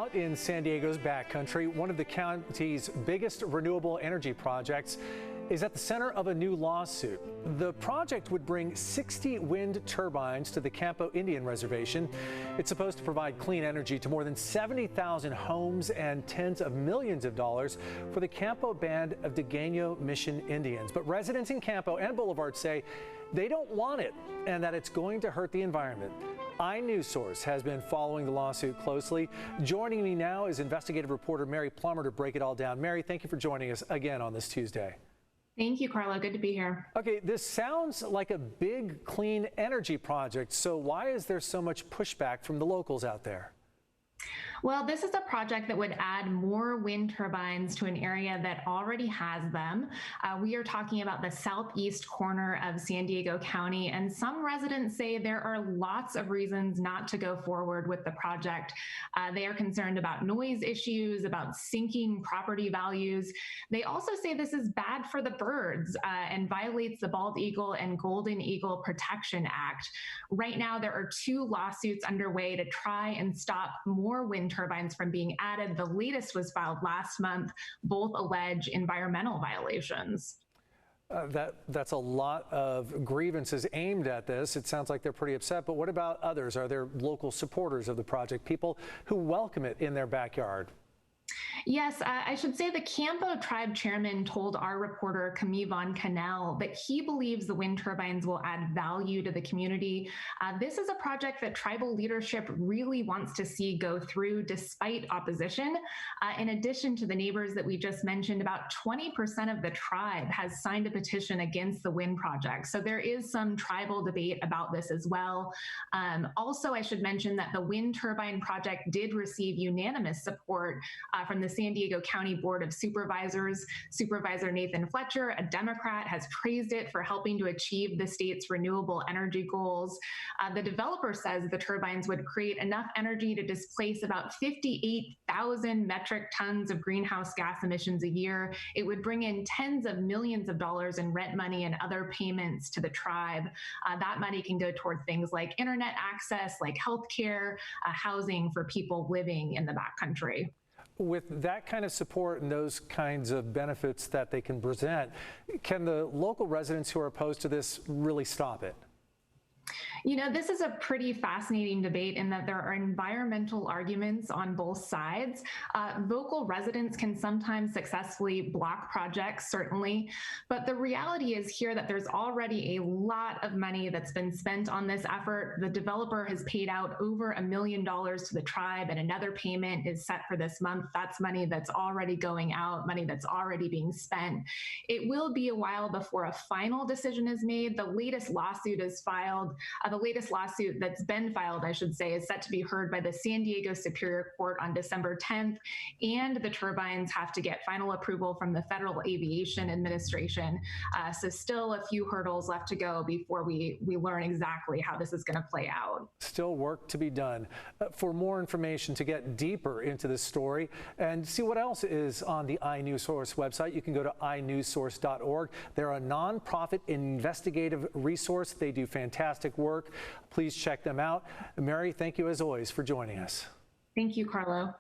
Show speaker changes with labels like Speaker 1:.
Speaker 1: Out in San Diego's backcountry, one of the county's biggest renewable energy projects is at the center of a new lawsuit. The project would bring 60 wind turbines to the Campo Indian Reservation. It's supposed to provide clean energy to more than 70,000 homes and tens of millions of dollars for the Campo Band of Degano Mission Indians. But residents in Campo and Boulevard say they don't want it and that it's going to hurt the environment. inewsource has been following the lawsuit closely. Joining me now is investigative reporter Mary Plummer to break it all down. Mary, thank you for joining us again on this Tuesday.
Speaker 2: Thank you, Carlo. Good to be here.
Speaker 1: Okay, this sounds like a big clean energy project. So why is there so much pushback from the locals out there?
Speaker 2: Well, this is a project that would add more wind turbines to an area that already has them. We are talking about the southeast corner of San Diego County, and some residents say there are lots of reasons not to go forward with the project. They are concerned about noise issues, about sinking property values. They also say this is bad for the birds and violates the Bald Eagle and Golden Eagle Protection Act. Right now, there are 2 lawsuits underway to try and stop more wind turbines from being added. The latest was filed last month. Both allege environmental violations.
Speaker 1: That's a lot of grievances aimed at this. It sounds like they're pretty upset, but what about others? Are there local supporters of the project, people who welcome it in their backyard?
Speaker 2: Yes, I should say the Campo tribe chairman told our reporter Camille Von Canel that he believes the wind turbines will add value to the community. This is a project that tribal leadership really wants to see go through despite opposition. In addition to the neighbors that we just mentioned, about 20% of the tribe has signed a petition against the wind project. So there is some tribal debate about this as well. Also, I should mention that the wind turbine project did receive unanimous support from the San Diego County Board of Supervisors. Supervisor Nathan Fletcher, a Democrat, has praised it for helping to achieve the state's renewable energy goals. The developer says the turbines would create enough energy to displace about 58,000 metric tons of greenhouse gas emissions a year. It would bring in tens of millions of dollars in rent money and other payments to the tribe. That money can go toward things like internet access, like healthcare, housing for people living in the backcountry.
Speaker 1: With that kind of support and those kinds of benefits that they can present, can the local residents who are opposed to this really stop it?
Speaker 2: You know, this is a pretty fascinating debate in that there are environmental arguments on both sides. Local residents can sometimes successfully block projects, certainly, but the reality is here that there's already a lot of money that's been spent on this effort. The developer has paid out over $1 million to the tribe, and another payment is set for this month. That's money that's already going out, money that's already being spent. It will be a while before a final decision is made. The latest lawsuit is filed. The latest lawsuit that's been filed, I should say, is set to be heard by the San Diego Superior Court on December 10th, and the turbines have to get final approval from the Federal Aviation Administration. So still a few hurdles left to go before we learn exactly how this is going to play out.
Speaker 1: Still work to be done. For more information to get deeper into this story and see what else is on the inewsource website, you can go to inewsource.org. They're a nonprofit investigative resource. They do fantastic work. Please check them out. Mary, thank you as always for joining us.
Speaker 2: Thank you, Carlo.